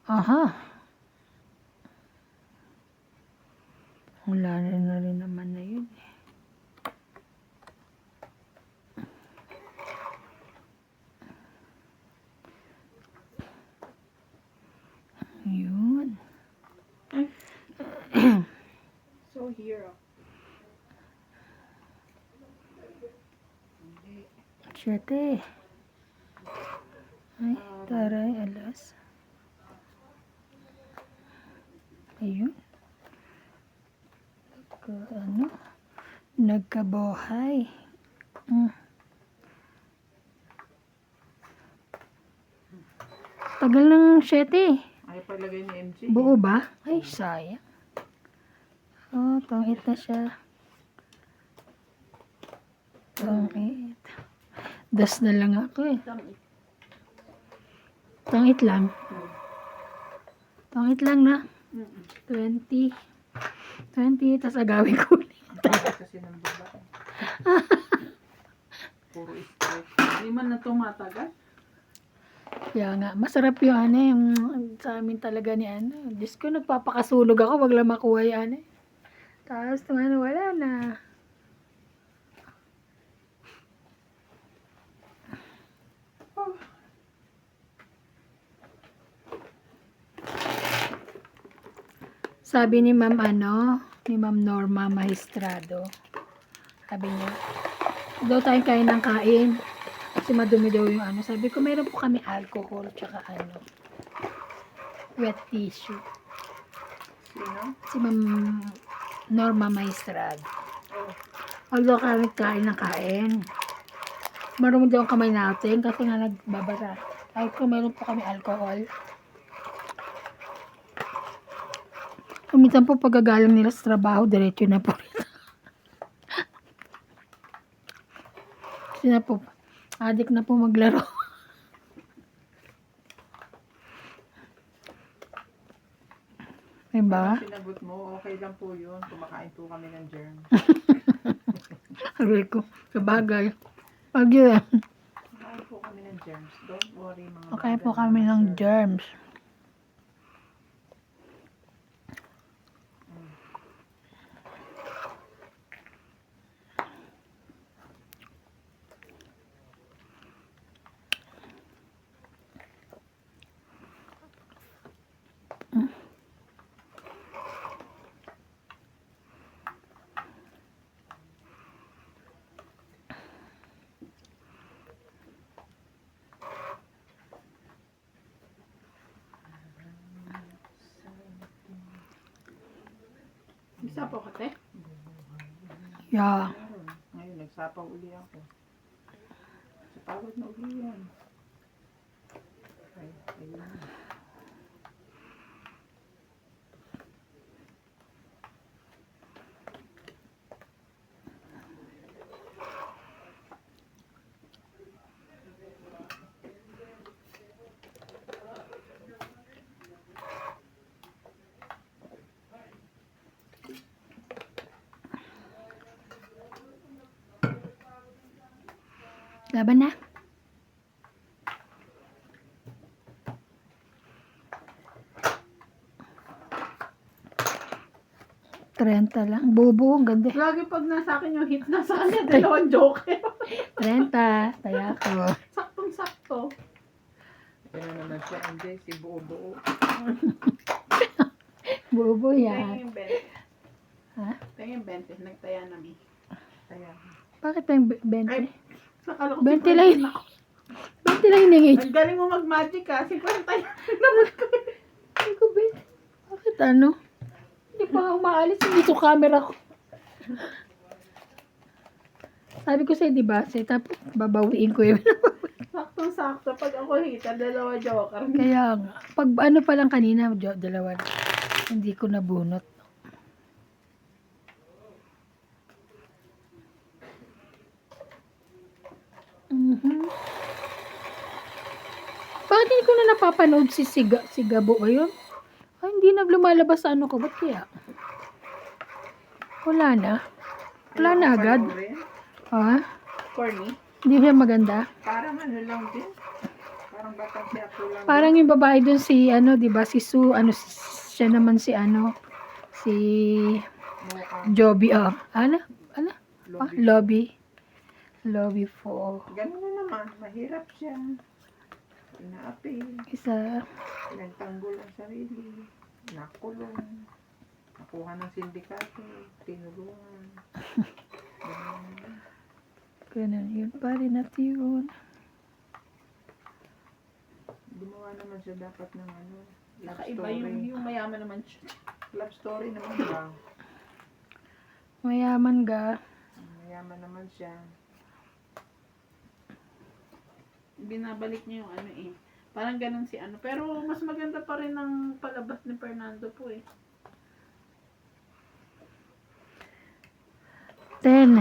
Aha. Wala na rin naman na yun eh. Yun. So here. Siyete. Ay, taray, alas. Ayun. Nagkabuhay. Tagal ng 7. Ay, palagay ni MJ. Buo ba? Ay, sayang. Oh, pangit na siya. Pangit. Das na lang ako eh. Tangit lang. Tangit lang na. 20. 20, tas agawin ko ulit. Kasi ng babae. Puro straight. Hindi man na tumatagal. Kaya nga, masarap yung yung sa amin talaga ni Diyos ko, nagpapakasulog ako, wag lang makuha yung Tapos, wala na. Sabi ni Ma'am ni Ma'am Norma Maestrado. Sabi niya, daw tayong kain ng kain. Kasi madumi daw yung ano. Sabi ko, meron po kami alcohol, tsaka wet tissue. Sino? Si Ma'am Norma Maestrado. Oh, Although kami kain ng kain. Marumi daw ang kamay natin kasi nga nagbabara. Sabi ko, meron po kami alcohol. Minsan po pagkagaling nila sa trabaho, diretso na po rin. Kasi na po, adik na po maglaro. Diba? sinagot mo, okay lang po yun. Kumakain po kami ng germ. Sabi ko, sabagay. Pag yun, Kumakain po kami ng germs. Don't worry mga okay po madam, kami mga ng sir. germs. Isa po kate. Yeah. Meron. Ngayon, nagsapaw uli ako. Sa pagod na uli yan. Ay, ayun na. Laban na. Trenta lang. Bobo, ang ganda. Lagi pag nasa akin yung hit na sa kanya, dalawang joker. 30. Taya ko. Saktong-sakto. Ito na naman siya. Hindi, si Buo-Buo. Bobo Tingin yan. yung 20. Ha? Tingin yung 20. Nagtaya namin. Kaya, Bakit pa yung 20? Ay, Nakala ko 20 lang yun. 20 lang yung ningit. Ang galing mo mag-magic ka. 50 yan. Sabi ko, 20. Bakit ano? Hindi pa nga umaalis. Hindi ito camera ko. Sabi ko sa'yo, di ba? Tapos babawiin ko yun. Saktong-sakto. Pag ako hita, dalawa joker. Kaya nga. Pag ano pa lang kanina, dalawa na. Hindi ko nabunot. Mhm. Bakit hindi ko na napapanood si Gabo ba yun? Ay, hindi na lumalabas sa ano ko. Ba't kaya? Wala na. Wala na agad. panoorin. Ha? Corny. Hindi siya maganda. Parang ano lang din. Parang batang siyapo lang. Parang yung babae dun si, di ba, si Sue, siya naman si, si Mukhang Joby, Ano? lobby. Lobby. Lobby for Ganun na naman. Mahirap siya. Inaapi. isa. Pinagtanggol ang sarili. Nakulong. Nakuha ng sindikato. Tinulungan. Ganun. Ganun yun pa rin at yun. Gumawa naman siya dapat ng love Nakaiba story. yung mayaman naman siya. Love story naman lang. Mayaman ga. Mayaman naman siya. Binabalik niya yung ano eh. Parang ganun si ano. Pero mas maganda pa rin ang palabas ni Fernando po eh. 10.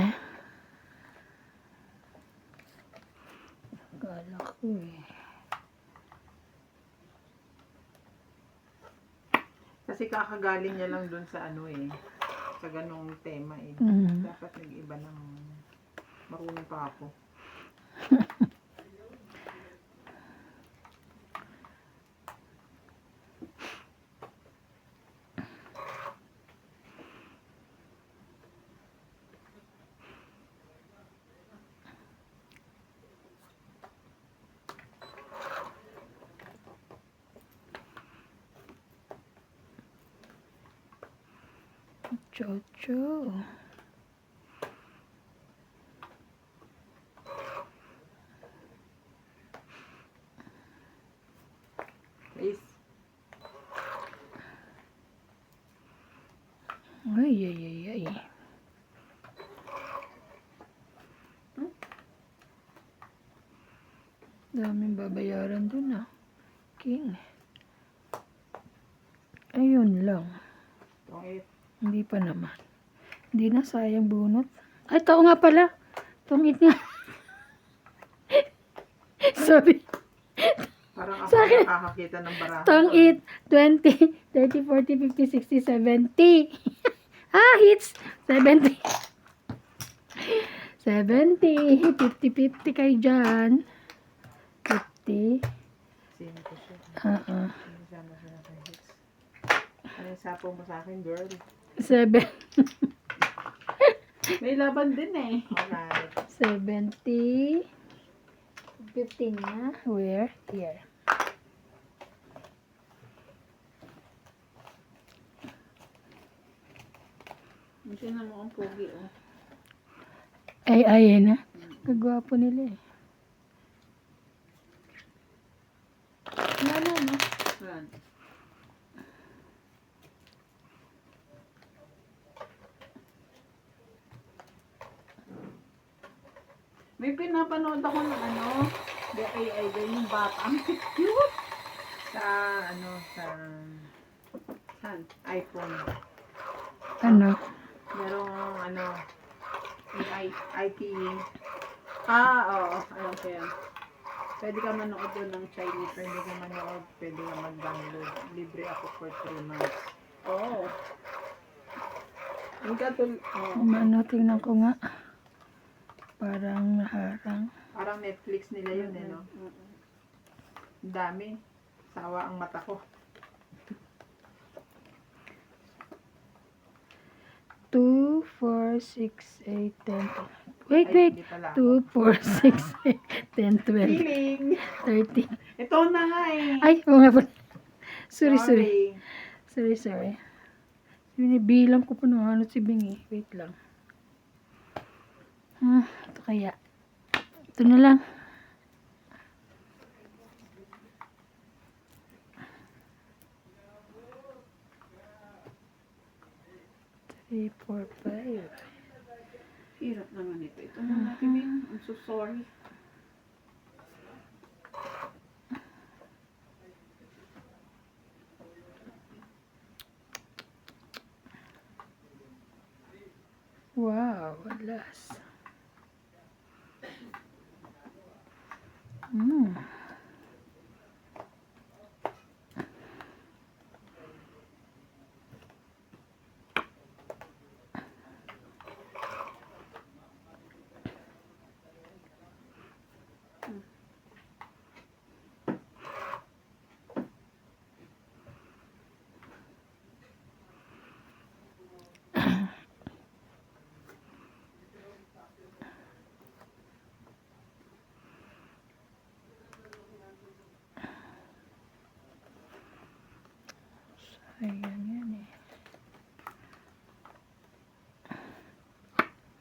Kala ko eh. Kasi kakagaling niya lang dun sa ano eh. Sa ganong tema eh. Mm. Dapat nag-iba ng marunong pa ako. 8. Please. Ay. Daming babayaran dun ah. King. Ayun lang. Tong 8. Hindi pa naman. Hindi na, sayang bunot. Ay, tao nga pala. Tungit nga. Sorry. Parang ako Sa akin. nakakakita ng baraha. Tungit. 20, 30, 40, 50, 60, 70. Hits. 70. 70. 50, 50 kayo dyan. 50. Sino ko siya? Sinasama siya na kay Hits. Ano yung sapo mo sa akin, girl? 7. May laban din eh. Alright. 70. 15 na. Where? Here. Kasi na mo ang pogi oh. Ay, ayan na. Kagwapo nila eh. No. Yan. May pinapanood ako ng the AI din yung bata. Ang cute! Sa, sa Saan? iPhone. Ano? Merong, AI. ITE. Oo. Alam ko yan. Pwede ka manood doon ng Chinese. Pwede ka manood, pwede ka mag-download. Libre ako for 3 months. Oo. Yung katul... Ano, tingnan ko nga. Parang naharang. Parang Netflix nila yun, no? Ang dami. Sawa ang mata ko. 2, 4, 6, 8, 10. Ay, Wait. hindi pala ako. 2, 4, 6, 8, 10, 12, Feeling! 13. Ito na nga eh. Ay, oo nga pala. Sorry. Sorry. Sorry. Binibilang ko pa ano si Bingi. Wait lang. Ito kaya. Ito na lang. Three, 4, 5. Hirap naman ito. Ito na natin yun. I'm so sorry. Wow, alas. Ayan yan eh.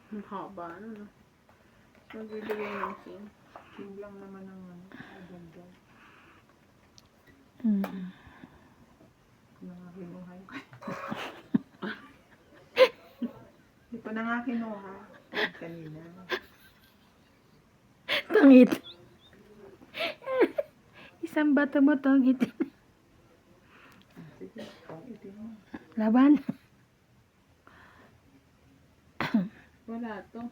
Ang haba, no? Magbibigay ng king. King lang naman ang aganda. Nangakinuha yung Hindi ko na nga kinuha. Kanina. Tangit. Isang bata mo tangit. Sige, kung itin mo. Laban. Wala to.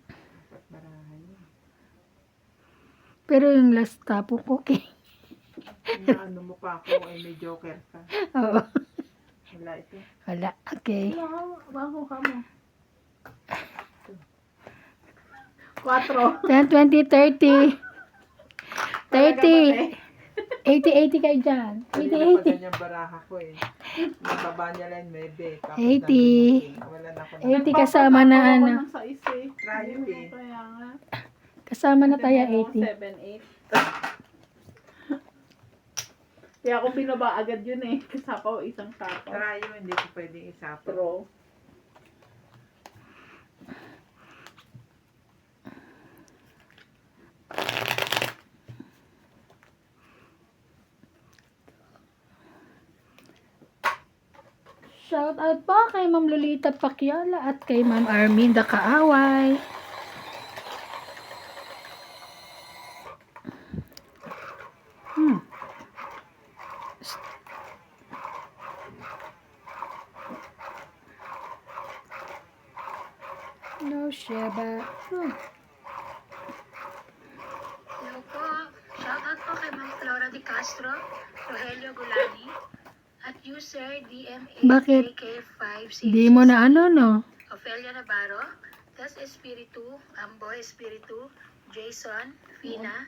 Dapat barahan yun. Pero yung last tapo ko, okay. Inaano mo pa ako ay may joker ka. Oo. Wala ito. Wala. Okay. Bago ka mo. 4. 10, 20, 30. Talaga 30. 80 kayo dyan. Kanina pa 80. ganyang baraha ko eh. Nababa niya lang 9. Tapos 80. nandun yung king. Wala na ako na. 80 kasama na ano. Sa isa eh. Trial eh. Kaya nga. Kasama na tayo 80. 7, 8. Kaya ako binaba agad yun eh. Kasapaw, isang sapaw. Saka yun, hindi ko pwedeng isapo. Pero, Shout out po kay Ma'am Lolita Pacquiala at kay Ma'am Arminda Kaaway. Hmm. No, Sheba. Hmm. Hello po. Shoutout po kay Ma'am Flora de Castro, Rogelio Gulani, at user Bakit? DMAJK566. Di mo na ano, no? Ofelia Navarro, Tas Espiritu, Amboy Espiritu, Jason, Fina,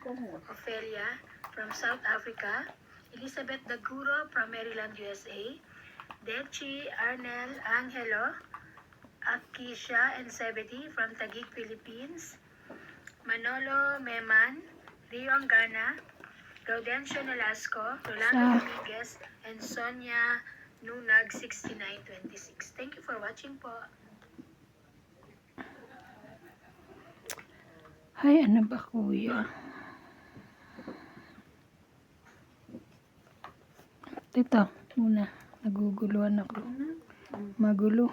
Ofelia from South Africa, Elizabeth Daguro from Maryland, USA, Dechi, Arnel, Angelo, Akisha and Sebedi from Taguig, Philippines, Manolo Meman, Rio Angana, Gaudencio Nolasco, Rolando Dominguez, and Sonia Nunag 6926. Thank you for watching po. Ay, ano ba, kuya? Ito, muna. Naguguluhan ako. Magulo.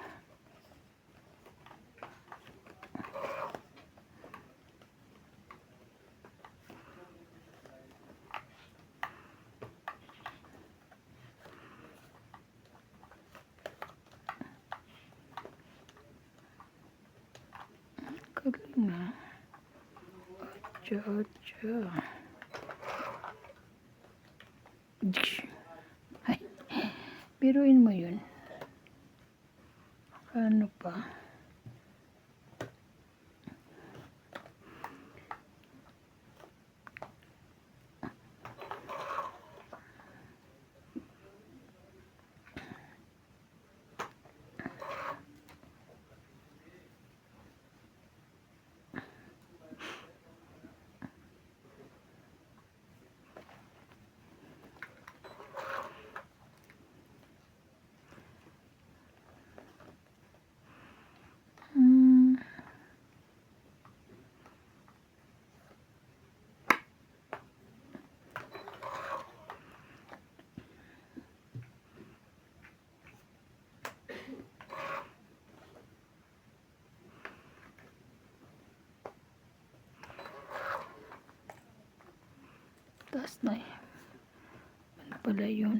Galing na. Ocho. Ay, biruin mo yun. Ano pa? Taas na eh. Ano pala yun?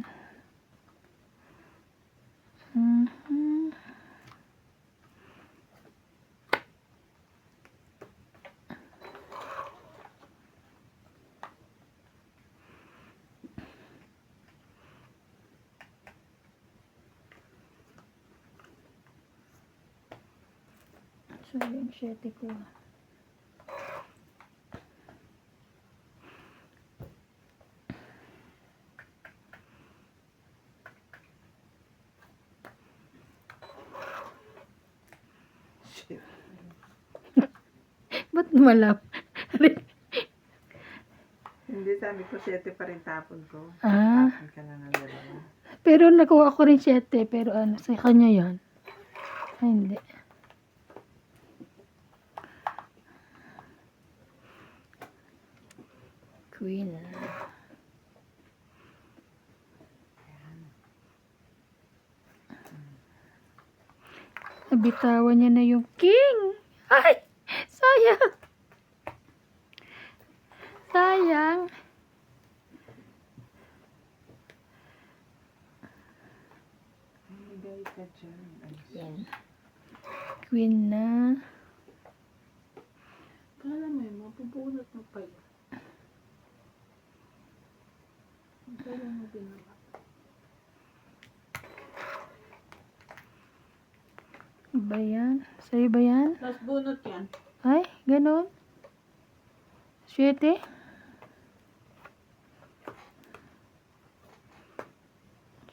So, yung 7 ko. Shit. Ba't malap? Hindi, sabi ko 7 pa rin tapon ko. Ah. Tapon ka na ng dalawa. Pero nakuha ko rin 7. Pero ano, sa kanya yan. Ay, hindi. Queen. Nabitawan niya na yung king. Ay! Sayang! Sayang! Bigay ka dyan. Yan. Queen na. kala mo yun, mapupulot mo pa yun. Kala mo binaba. Ba yan? Sa'yo ba yan? Tapos bunot yan. Ay, ganun. 7.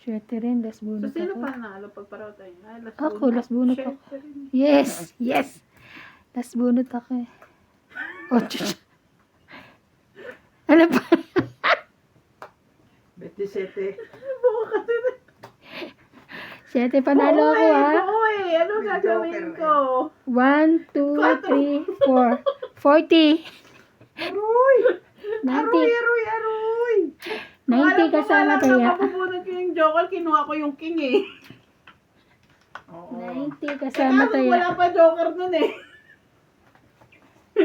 7 rin, last So, bunot sino ako. pa nanalo pag paraw tayo? Ay, last Ako, last bunot ako. Syempre rin. Yes! Yes! Last bunot ako eh. 8. Ano pa? 27. Buka kasi. 7 panalo ako ha. Oo eh. Ano May gagawin joker ko? 1, 2, 3, 4. 40. Aroy! 90. Aroy! 90 kasama Kung alam taya. ko mabubunod ko yung joker, kinuha ko yung king eh. Oo. 90 Eh kasama kaso wala taya. pa joker nun eh.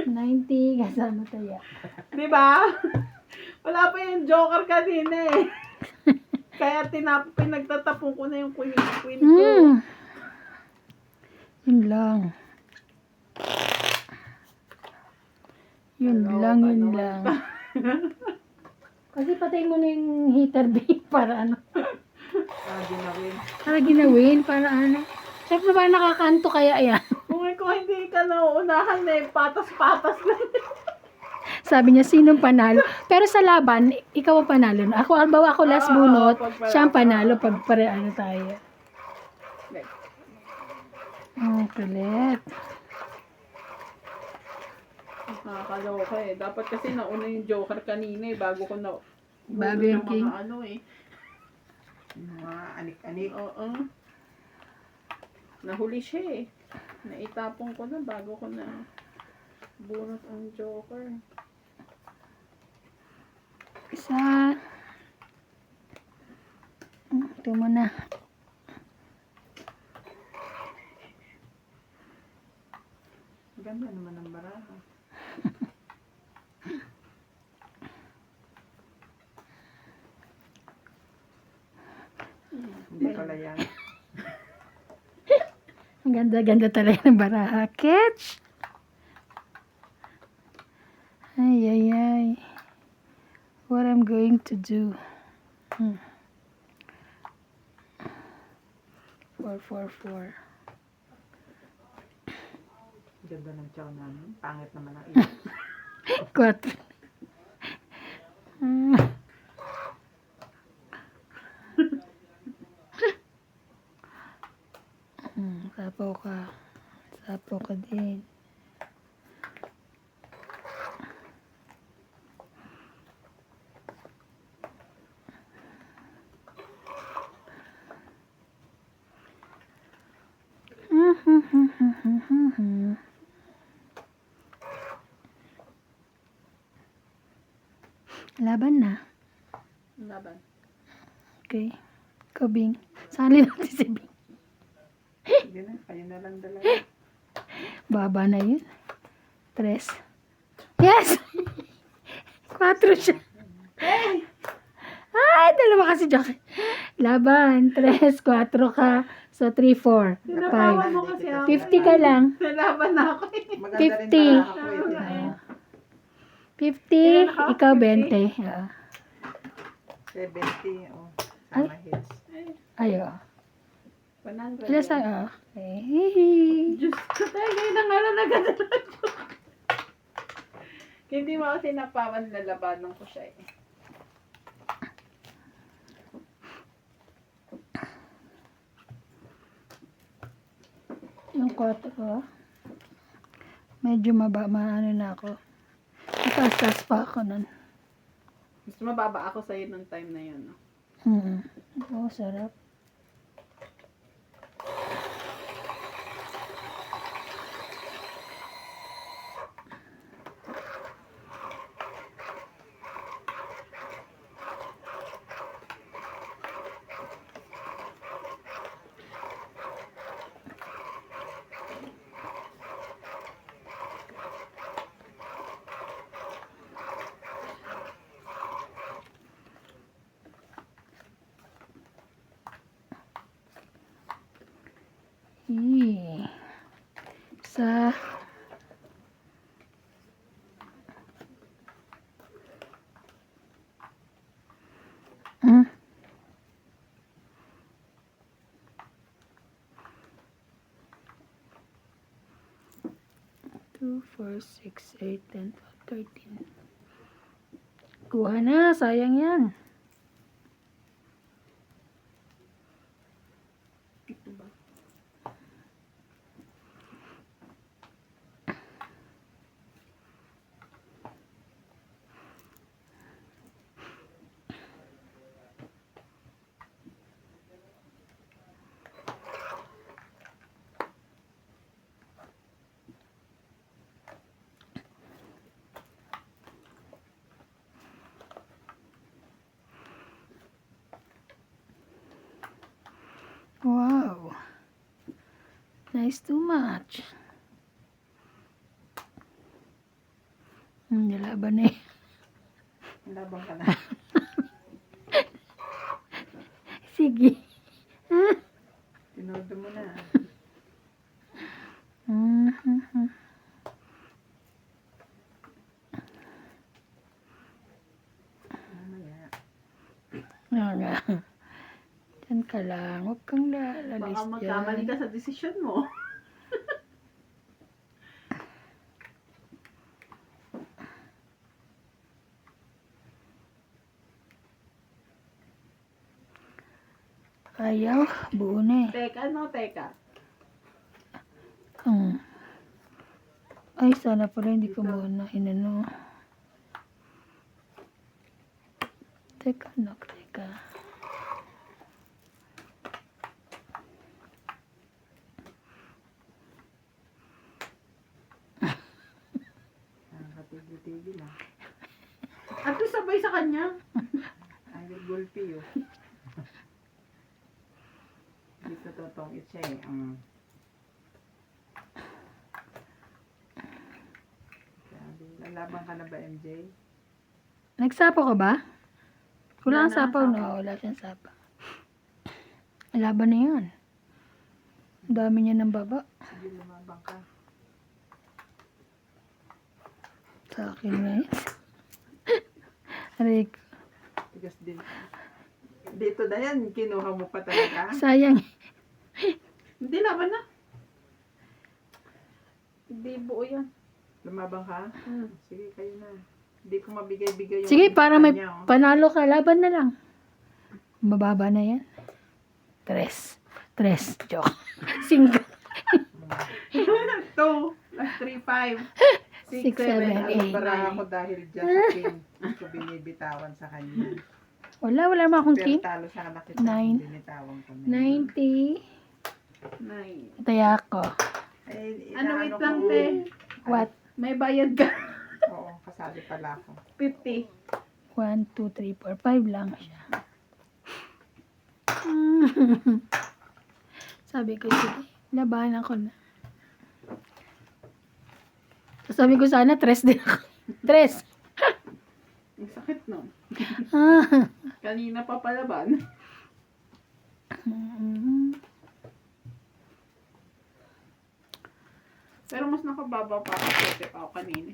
90 kasama taya. Di ba? Wala pa yung joker kanina eh. Kaya pinagtatapon ko na yung queen ko. Hmm. Yun lang. Yun Hello, lang, ba yun naman lang. pa? Kasi patay mo na yung heater B para ano. Ginawin. Para ginawin, para ano. Siyempre ba nakakanto kaya yan? Kung hindi ka nauunahan eh, patas-patas lang. Sabi niya, sinong panalo? Pero sa laban, ikaw ang panalo. Ako, albaw ako last bunot, siya ang panalo pag pareano tayo. Oh, kulit. Nakakaloka eh. Dapat kasi nauna yung joker kanina eh, bago ko na... Bago yung king. mga ano eh. Mga anik-anik. Oo. Nahuli siya eh. Naitapon ko na bago ko na bunot ang joker. Isa. Ito mo na. Ganda naman ang baraha. Hindi pala yan. Ang ganda-ganda talaga ng baraha. Catch! Ay, ay, ay. What I'm going to do. 4. Ganda ng chow namin. Pangit naman ang iyo. 4. Sapaw ka. Sapaw ka din. Laban na. Laban. Okay. Ikaw, Bing. Sali natin si Bing. Sige na, kayo na lang dalawa. Baba na yun. 3. Yes! 4 siya. Ay, dalawa kasi joke. Laban. 3, 4 ka. So, 3, 4, 5. Sinabawan mo kasi ako. 50 ka lang. Nilaban na ako eh. Maganda rin 50. baraha ko eh. 50, ikaw 20. 70. Oh, sama hits. Ayo. 100. Ilan sa... Okay. Diyos ko tayo, ngayon na nga lang nagadala. Hindi mo kasi napawan, lalabanan ko siya eh. Yung 4 ko. Medyo maano na ako. Mataas pa ako nun. Mas mababa ako sa'yo nung time na yun. No? Oo, sarap. Sa 2, 4, 6, 8, 10, 12, 13. Kuha na, sayang yan. Ito ba? Nice too much. Nilaban na eh. Laban ka na. Sige. Tinodo mo na. Mamaya. Ano nga. Diyan ka lang. Huwag kang lalalis Baka magkamali dyan. ka sa desisyon mo. Ayaw. Buo na eh. Teka, no, teka. Ay, sana pala hindi ko muna inano. Teka, nak, teka. Nakakatigil-tigil lang. At least sabay sa kanya. Ay, gulpi yun. Dito totong siya eh. Sabi, lalaban ka na ba, MJ? Nagsapaw ka ba? Wala Wala kang sapaw, na, no? Wala siyang sapaw. Laban na yan. Ang dami niya ng baba. Sige, lumabang ka. Sa akin na yun. Aray ko. Tigas din. Dito na yan, kinuha mo pa talaga. Sayang. Hindi, laban na. Hindi buo yan. Lumabang ka? Hmm. Sige, kayo na. Hindi ko mabigay-bigay yung Sige, para may kanya, oh. panalo ka, laban na lang. Mababa na yan. 3. Joke. 5. 2 plus 3, 5. 6, 6, 7, 7, 8, 8. Para ako dahil dyan sa king. Hindi ko binibitawan sa kanya. Wala naman akong Pero king. talo sa nakita ko, 9. binitawan ko na. 90. 9. Taya ko. Eh, Ano, wait inaano lang, ko- te. What? May bayad ka. Oo, kasali pala ako. 50. 1, 2, 3, 4, 5 lang siya. Sabi ko, sige, labanan ko na. Sabi ko sana, 3 din ako. 3. Ang sakit, no? Ah. Kanina pa palaban. Pero mas nakababa pa ako. Kasi pa ako kanina.